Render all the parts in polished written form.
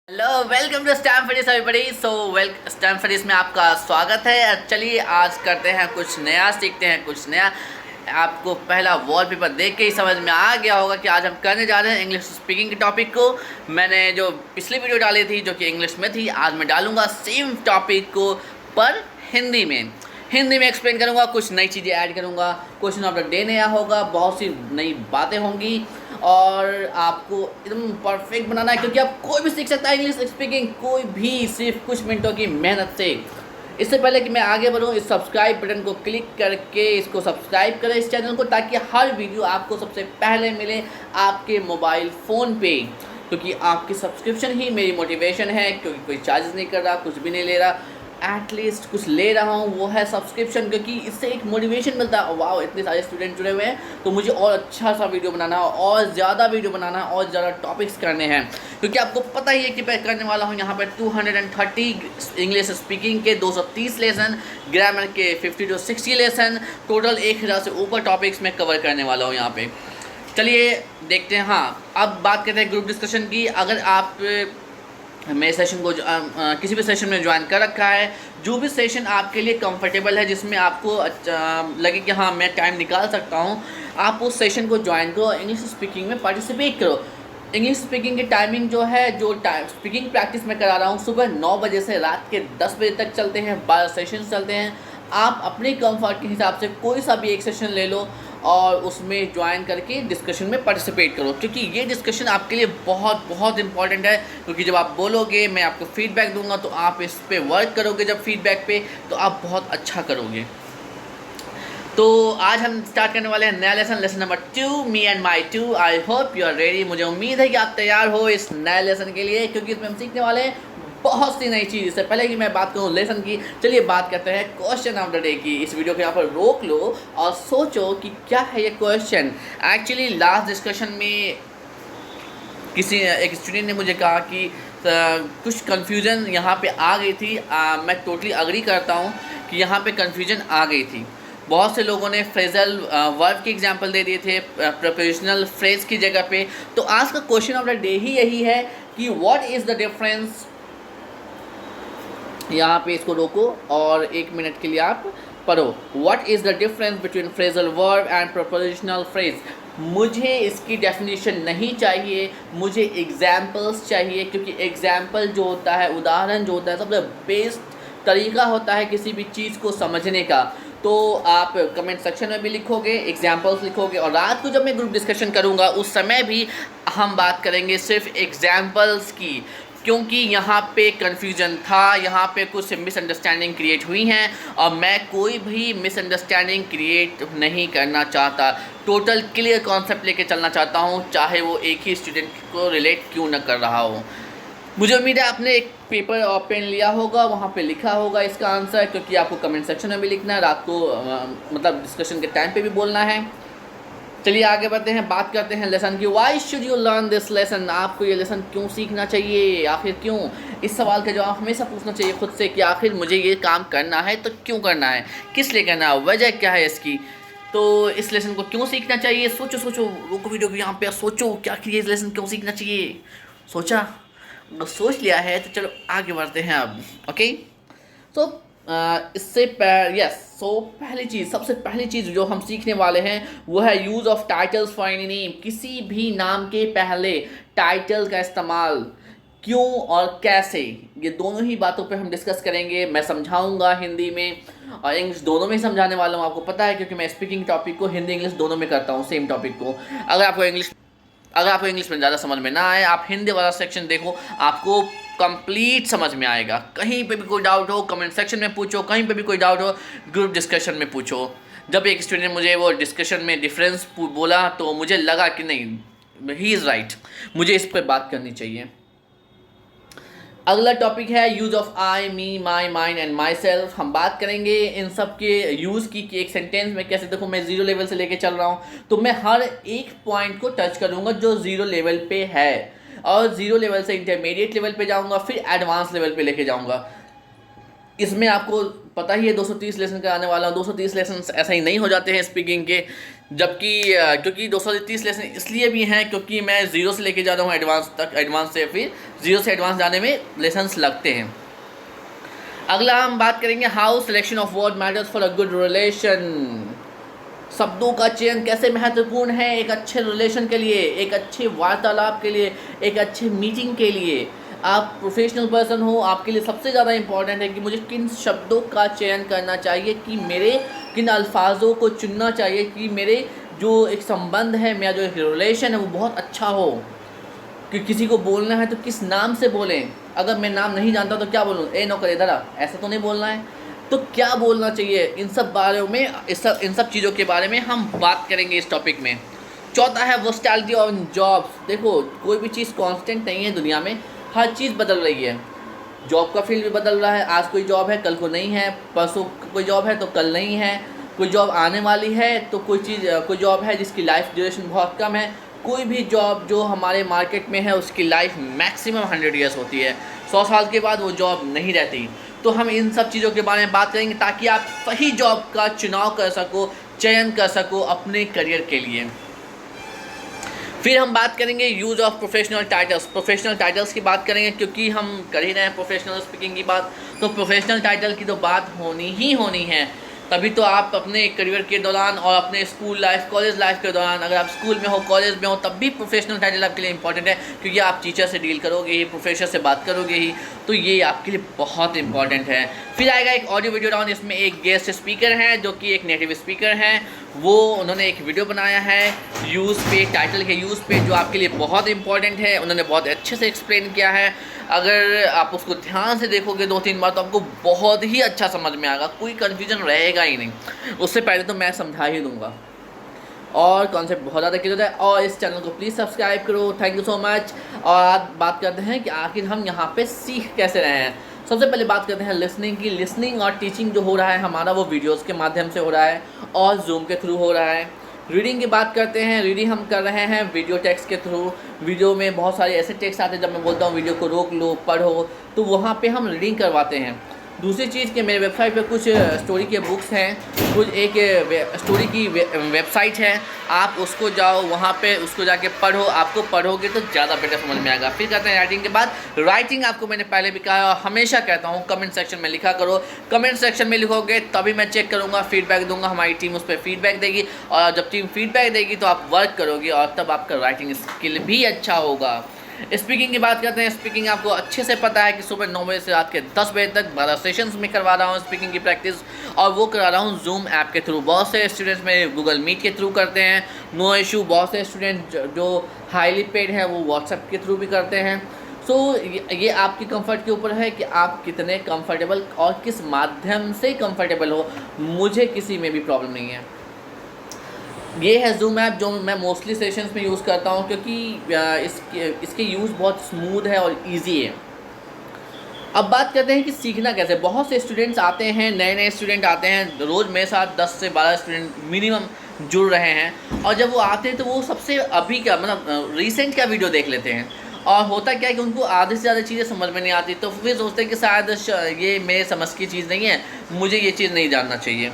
Hello welcome to स्टैम फरीस everybody. स्टैम फरीस में आपका स्वागत है। चलिए आज करते हैं कुछ नया, सीखते हैं कुछ नया। आपको पहला वॉलपेपर देख के ही समझ में आ गया होगा कि आज हम करने जा रहे हैं इंग्लिश स्पीकिंग के टॉपिक को। मैंने जो पिछली वीडियो डाली थी जो कि इंग्लिश में थी, आज मैं डालूँगा सेम टॉपिक को पर हिंदी में एक्सप्लेन करूँगा, कुछ नई चीज़ें ऐड करूँगा, क्वेश्चन ऑफ द डे नया होगा, बहुत सी नई बातें होंगी और आपको एकदम परफेक्ट बनाना है, क्योंकि आप कोई भी सीख सकता है इंग्लिश स्पीकिंग, कोई भी, सिर्फ कुछ मिनटों की मेहनत से। इससे पहले कि मैं आगे बढ़ूँ, इस सब्सक्राइब बटन को क्लिक करके इसको सब्सक्राइब करें इस चैनल को, ताकि हर वीडियो आपको सबसे पहले मिले आपके मोबाइल फ़ोन पे, क्योंकि आपकी सब्सक्रिप्शन ही मेरी मोटिवेशन है। क्योंकि कोई चार्जेस नहीं कर रहा, कुछ भी नहीं ले रहा, एटलीस्ट कुछ ले रहा हूँ, वो है सब्सक्रिप्शन, क्योंकि इससे एक मोटिवेशन मिलता है। वाह, इतने सारे स्टूडेंट जुड़े हुए हैं, तो मुझे और अच्छा सा वीडियो बनाना है, और ज़्यादा वीडियो बनाना है, और ज़्यादा टॉपिक्स करने हैं, क्योंकि आपको पता ही है कि मैं करने वाला हूँ यहाँ पर 230 इंग्लिश स्पीकिंग के 230 लेसन, ग्रामर के 50 to 60 लेसन, टोटल 1000 से ऊपर टॉपिक्स मैं कवर करने वाला हूँ यहाँ पे। चलिए देखते हैं। हाँ, अब बात करते हैं ग्रुप डिस्कशन की। अगर आप मेरे सेशन को किसी भी सेशन में ज्वाइन कर रखा है, जो भी सेशन आपके लिए कंफर्टेबल है, जिसमें आपको लगे कि हाँ मैं टाइम निकाल सकता हूँ, आप उस सेशन को ज्वाइन करो, इंग्लिश स्पीकिंग में पार्टिसिपेट करो। इंग्लिश स्पीकिंग की टाइमिंग जो है, जो टाइम स्पीकिंग प्रैक्टिस में करा रहा हूँ, सुबह 9 बजे से रात के 10 बजे तक चलते हैं, 12 सेशन चलते हैं। आप अपने कंफर्ट के हिसाब से कोई सा भी एक सेशन ले लो और उसमें ज्वाइन करके डिस्कशन में पार्टिसिपेट करो, क्योंकि ये डिस्कशन आपके लिए बहुत बहुत इंपॉर्टेंट है। क्योंकि जब आप बोलोगे, मैं आपको फीडबैक दूंगा, तो आप इस पे वर्क करोगे, जब फीडबैक पे, तो आप बहुत अच्छा करोगे। तो आज हम स्टार्ट करने वाले हैं नया lesson number 2, me and my 2। I hope you are ready. मुझे उम्मीद है कि आप तैयार हो इस नए लेसन के लिए, क्योंकि इसमें हम सीखने वाले हैं बहुत सी नई चीज़। इससे पहले कि मैं बात करूँ लेसन की, चलिए बात करते हैं क्वेश्चन ऑफ द डे की। इस वीडियो को यहाँ पर रोक लो और सोचो कि क्या है ये क्वेश्चन। एक्चुअली लास्ट डिस्कशन में एक स्टूडेंट ने मुझे कहा कि कुछ कन्फ्यूज़न यहाँ पे आ गई थी। मैं टोटली अग्री करता हूँ कि यहाँ पे कन्फ्यूज़न आ गई थी। बहुत से लोगों ने फ्रेजल वर्ब की एग्जांपल दे दिए थे प्रीपोजिशनल फ्रेज की जगह पे। तो आज का क्वेश्चन ऑफ द डे ही यही है कि व्हाट इज़ द डिफरेंस। यहाँ पे इसको रोको और 1 मिनट के लिए आप पढ़ो। What is the difference between phrasal verb and prepositional phrase. मुझे इसकी डेफिनेशन नहीं चाहिए, मुझे एग्जाम्पल्स चाहिए, क्योंकि एग्जाम्पल जो होता है, उदाहरण जो होता है, सबसे बेस्ट तरीका होता है किसी भी चीज़ को समझने का। तो आप कमेंट सेक्शन में भी लिखोगे, एग्जाम्पल्स लिखोगे, और रात को जब मैं ग्रुप डिस्कशन करूँगा उस समय भी हम बात करेंगे सिर्फ एग्जाम्पल्स की, क्योंकि यहाँ पे कन्फ्यूजन था, यहाँ पे कुछ मिसअंडरस्टैंडिंग क्रिएट हुई हैं, और मैं कोई भी मिसअंडरस्टैंडिंग क्रिएट नहीं करना चाहता। टोटल क्लियर कॉन्सेप्ट लेके चलना चाहता हूँ, चाहे वो एक ही स्टूडेंट को रिलेट क्यों न कर रहा हो। मुझे उम्मीद है आपने एक पेपर और पेन लिया होगा, वहाँ पे लिखा होगा इसका आंसर, क्योंकि आपको कमेंट सेक्शन में भी लिखना है, रात को मतलब डिस्कशन के टाइम पे भी बोलना है। चलिए आगे बढ़ते हैं, बात करते हैं लेसन की। Why should you learn this lesson. आपको ये लेसन क्यों सीखना चाहिए, आखिर क्यों? इस सवाल का जवाब हमेशा पूछना चाहिए खुद से कि आखिर मुझे ये काम करना है तो क्यों करना है, किस लिए करना है, वजह क्या है इसकी। तो इस लेसन को क्यों सीखना चाहिए, सोचो रोको वीडियो को यहाँ पे, सोचो क्या कि ये लेसन क्यों सीखना चाहिए। सोचा? अगर सोच लिया है तो चलो आगे बढ़ते हैं अब। ओके, तो पहली चीज़, सबसे पहली चीज़ जो हम सीखने वाले हैं वो है use of titles for any name. किसी भी नाम के पहले टाइटल का इस्तेमाल क्यों और कैसे, ये दोनों ही बातों पे हम डिस्कस करेंगे। मैं समझाऊंगा हिंदी में और इंग्लिश दोनों में समझाने वाला हूँ, आपको पता है, क्योंकि मैं स्पीकिंग टॉपिक को हिंदी इंग्लिश दोनों में करता हूँ, सेम टॉपिक को। अगर आपको इंग्लिश में ज़्यादा समझ में ना आए, आप हिंदी वाला सेक्शन देखो, आपको कंप्लीट समझ में आएगा। कहीं पे भी कोई डाउट हो कमेंट सेक्शन में पूछो, कहीं पे भी कोई डाउट हो ग्रुप डिस्कशन में पूछो। जब एक स्टूडेंट ने मुझे वो डिस्कशन में डिफरेंस बोला, तो मुझे लगा कि नहीं, ही इज़ राइट, मुझे इस पर बात करनी चाहिए। अगला टॉपिक है use of I, me, my, mine and my self. हम बात करेंगे इन सब के यूज़ की कि एक सेंटेंस में कैसे। देखो, मैं 0 लेवल से लेके चल रहा हूँ, तो मैं हर एक पॉइंट को टच करूँगा जो 0 लेवल पे है, और 0 लेवल से इंटरमीडिएट लेवल पे जाऊँगा, फिर एडवांस लेवल पे लेके जाऊँगा। इसमें आपको पता ही है 230 लेसन कराने वाला हूँ। 230 लेसन ऐसा ही नहीं हो जाते हैं स्पीकिंग के, जबकि क्योंकि 230 लेसन इसलिए भी हैं क्योंकि मैं ज़ीरो से लेके जा रहा हूँ एडवांस तक, एडवांस से फिर ज़ीरो से एडवांस जाने में लेसन्स लगते हैं। अगला हम बात करेंगे how selection of word matters for a good relation. शब्दों का चयन कैसे महत्वपूर्ण है एक अच्छे रिलेशन के लिए, एक अच्छे वार्तालाप के लिए, एक अच्छे मीटिंग के लिए। आप प्रोफेशनल पर्सन हो, आपके लिए सबसे ज़्यादा इम्पॉर्टेंट है कि मुझे किन शब्दों का चयन करना चाहिए, कि मेरे किन अल्फाजों को चुनना चाहिए कि मेरे जो एक संबंध है, मेरा जो एक रिलेशन है वो बहुत अच्छा हो। कि किसी को बोलना है तो किस नाम से बोलें, अगर मैं नाम नहीं जानता तो क्या बोलूँ, ए नौकर इधर आ, ऐसा तो नहीं बोलना है। तो क्या बोलना चाहिए, इन सब बारे में, इन सब चीज़ों के बारे में हम बात करेंगे इस टॉपिक में। चौथा है वर्सटैलिटी ऑन जॉब्स। देखो कोई भी चीज़ कांस्टेंट नहीं है दुनिया में, हर चीज़ बदल रही है। जॉब का फील्ड भी बदल रहा है, आज कोई जॉब है कल को नहीं है, परसों कोई जॉब है तो कल नहीं है, कोई जॉब आने वाली है तो कोई जॉब है जिसकी लाइफ ड्यूरेशन बहुत कम है। कोई भी जॉब जो हमारे मार्केट में है उसकी लाइफ मैक्सिमम 100 ईयर्स होती है, 100 साल के बाद वो जॉब नहीं रहती। तो हम इन सब चीज़ों के बारे में बात करेंगे ताकि आप सही जॉब का चुनाव कर सको, चयन कर सको अपने करियर के लिए। फिर हम बात करेंगे use of professional titles. Professional titles की बात करेंगे क्योंकि हम कर ही रहे हैं प्रोफेशनल स्पीकिंग की बात, तो प्रोफेशनल टाइटल की तो बात होनी ही होनी है। तभी तो आप अपने करियर के दौरान और अपने स्कूल लाइफ, कॉलेज लाइफ के दौरान, अगर आप स्कूल में हो, कॉलेज में हो, तब भी प्रोफेशनल टाइटल आपके लिए इंपॉर्टेंट है क्योंकि आप टीचर से डील करोगे ही, प्रोफेसर से बात करोगे ही, तो ये आपके लिए बहुत इंपॉर्टेंट है। फिर आएगा एक ऑडियो वीडियो राउंड, इसमें एक गेस्ट स्पीकर है जो कि एक नेटिव स्पीकर हैं, वो उन्होंने एक वीडियो बनाया है यूज़ पे, टाइटल के यूज़ पे, जो आपके लिए बहुत इंपॉर्टेंट है। उन्होंने बहुत अच्छे से एक्सप्लेन किया है, अगर आप उसको ध्यान से देखोगे 2-3 बार तो आपको बहुत ही अच्छा समझ में आएगा, कोई कन्फ्यूजन रहेगा ही नहीं। उससे पहले तो मैं समझा ही दूंगा और कॉन्सेप्ट बहुत ज़्यादा क्लियर है। और इस चैनल को प्लीज़ सब्सक्राइब करो, थैंक यू सो मच। और आज बात करते हैं कि आखिर हम यहाँ पे सीख कैसे रहे हैं। सबसे पहले बात करते हैं लिसनिंग की। लिसनिंग और टीचिंग जो हो रहा है हमारा वो वीडियोज़ के माध्यम से हो रहा है और जूम के थ्रू हो रहा है। रीडिंग की बात करते हैं, रीडिंग हम कर रहे हैं वीडियो टेक्स्ट के थ्रू। वीडियो में बहुत सारे ऐसे टेक्स्ट आते हैं, जब मैं बोलता हूँ वीडियो को रोक लो, पढ़ो, तो वहाँ पे हम रीडिंग करवाते हैं। दूसरी चीज़ कि मेरे वेबसाइट पे कुछ स्टोरी के बुक्स हैं, कुछ एक स्टोरी की वेबसाइट है, आप उसको जाओ, वहाँ पे उसको जाके पढ़ो, आपको पढ़ोगे तो ज़्यादा बेटर समझ में आएगा। फिर कहते हैं राइटिंग के बाद। राइटिंग आपको मैंने पहले भी कहा और हमेशा कहता हूँ, कमेंट सेक्शन में लिखा करो। कमेंट सेक्शन में लिखोगे तभी मैं चेक करूँगा, फीडबैक दूंगा, हमारी टीम उस पर फीडबैक देगी, और जब टीम फीडबैक देगी तो आप वर्क करोगे और तब आपका राइटिंग स्किल भी अच्छा होगा। स्पीकिंग की बात करते हैं। स्पीकिंग आपको अच्छे से पता है कि सुबह 9 बजे से रात के 10 बजे तक 12 सेशंस में करवा रहा हूँ स्पीकिंग की प्रैक्टिस, और वो करा रहा हूँ जूम ऐप के थ्रू। बहुत से स्टूडेंट्स मेरे गूगल मीट के थ्रू करते हैं, नो इशू। बहुत से स्टूडेंट जो हाईली पेड हैं वो व्हाट्सएप के थ्रू भी करते हैं। सो ये आपकी कंफर्ट के ऊपर है कि आप कितने कंफर्टेबल और किस माध्यम से कंफर्टेबल हो। मुझे किसी में भी प्रॉब्लम नहीं है। ये है जूम ऐप जो मैं मोस्टली सेशंस में यूज़ करता हूँ क्योंकि इसके यूज़ बहुत स्मूथ है और इजी है। अब बात करते हैं कि सीखना कैसे। बहुत से स्टूडेंट्स आते हैं, नए नए स्टूडेंट आते हैं, रोज़ मेरे साथ 10 से 12 स्टूडेंट मिनिमम जुड़ रहे हैं, और जब वो आते हैं तो वो सबसे अभी का मतलब रिसेंट का वीडियो देख लेते हैं, और होता क्या है कि उनको आधे से ज़्यादा चीज़ें समझ में नहीं आती, तो फिर सोचते हैं कि शायद ये मेरे समझ की चीज़ नहीं है, मुझे ये चीज़ नहीं जानना चाहिए।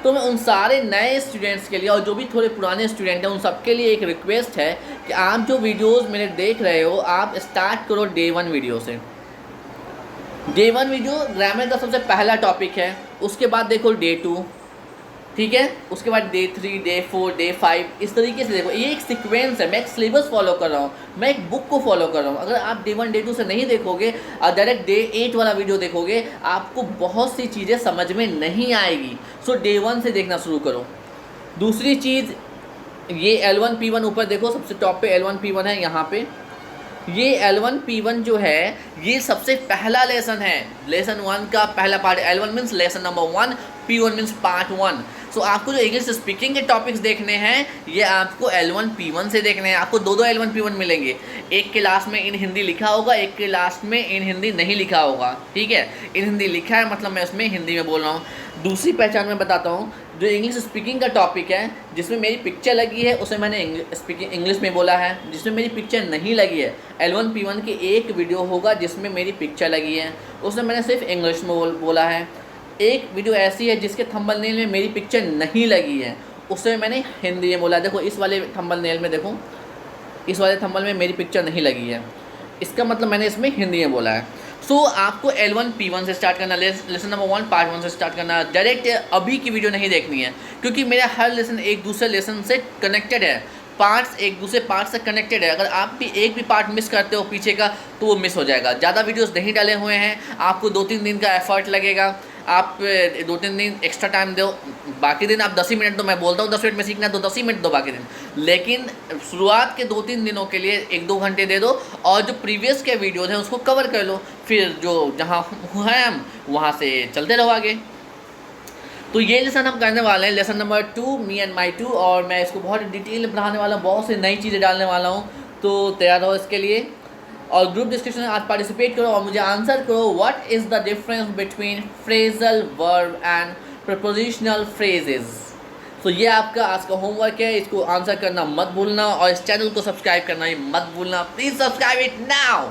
तो मैं उन सारे नए स्टूडेंट्स के लिए और जो भी थोड़े पुराने स्टूडेंट हैं उन सब के लिए एक रिक्वेस्ट है कि आप जो वीडियोस मेरे देख रहे हो, आप स्टार्ट करो डे 1 वीडियो से। डे 1 वीडियो ग्रामर का सबसे पहला टॉपिक है, उसके बाद देखो डे 2, ठीक है, उसके बाद डे 3, डे 4, डे 5, इस तरीके से देखो। ये एक सीक्वेंस है, मैं एक सिलेबस फॉलो कर रहा हूँ, मैं एक बुक को फॉलो कर रहा हूँ। अगर आप डे 1, डे 2 से नहीं देखोगे और डायरेक्ट डे 8 वाला वीडियो देखोगे, आपको बहुत सी चीज़ें समझ में नहीं आएगी। सो डे 1 से देखना शुरू करो। दूसरी चीज़, ये L1 P1 ऊपर देखो, सबसे टॉप पे L1 P1 है। यहाँ पे ये L1 P1 जो है ये सबसे पहला लेसन है, लेसन 1 का पहला part. L1 means lesson number 1, P1 means part 1। सो आपको जो इंग्लिश स्पीकिंग के टॉपिक्स देखने हैं ये आपको L1 P1 से देखने हैं। आपको दो L1 P1 मिलेंगे, एक के लास्ट में इन हिंदी लिखा होगा, एक के लास्ट में इन हिंदी नहीं लिखा होगा, ठीक है। इन हिंदी लिखा है मतलब मैं उसमें हिंदी में बोल रहा हूँ। दूसरी पहचान मैं बताता हूँ, जो इंग्लिश स्पीकिंग का टॉपिक है जिसमें मेरी पिक्चर लगी है उसे मैंने इंग्लिश में बोला है। जिसमें मेरी पिक्चर नहीं लगी है, L1 P1 की एक वीडियो होगा जिसमें मेरी पिक्चर लगी है, उसमें मैंने सिर्फ इंग्लिश में बोला है। एक वीडियो ऐसी है जिसके थंबनेल में मेरी पिक्चर नहीं लगी है, उसमें मैंने हिंदी में बोला। देखो इस वाले थंबनेल में देखो, इस वाले थंबनेल में मेरी पिक्चर नहीं लगी है, इसका मतलब मैंने इसमें हिंदी में बोला है। सो आपको L1 P1 से स्टार्ट करना, लेसन नंबर 1 पार्ट 1 से स्टार्ट करना। डायरेक्ट अभी की वीडियो नहीं देखनी है, क्योंकि मेरा हर लेसन एक दूसरे लेसन से कनेक्टेड है, पार्ट्स एक दूसरे पार्ट से कनेक्टेड है। अगर आप भी एक भी पार्ट मिस करते हो पीछे का तो वो मिस हो जाएगा। ज़्यादा वीडियोस नहीं डाले हुए हैं, आपको 2-3 दिन का एफर्ट लगेगा, आप 2-3 दिन एक्स्ट्रा टाइम दो, बाकी दिन आप 10 ही मिनट दो। मैं बोलता हूँ 10 मिनट में सीखना है तो 10 ही मिनट दो बाकी दिन, लेकिन शुरुआत के 2-3 दिनों के लिए 1-2 घंटे दे दो और जो प्रीवियस के वीडियोज़ हैं उसको कवर कर लो, फिर जो जहाँ हैं हम वहाँ से चलते रहो आगे। तो ये लेसन हम करने वाले हैं, lesson number 2 me and my 2, और मैं इसको बहुत डिटेल में पढ़ाने वाला हूँ, बहुत सी नई चीज़ें डालने वाला हूँ, तो तैयार रहो इसके लिए। और ग्रुप डिस्कशन में आज पार्टिसिपेट करो और मुझे आंसर करो, what is the difference between phrasal verb and prepositional phrases. तो ये आपका आज का होमवर्क है, इसको आंसर करना मत भूलना और इस चैनल को सब्सक्राइब करना ही मत भूलना। Please subscribe it now.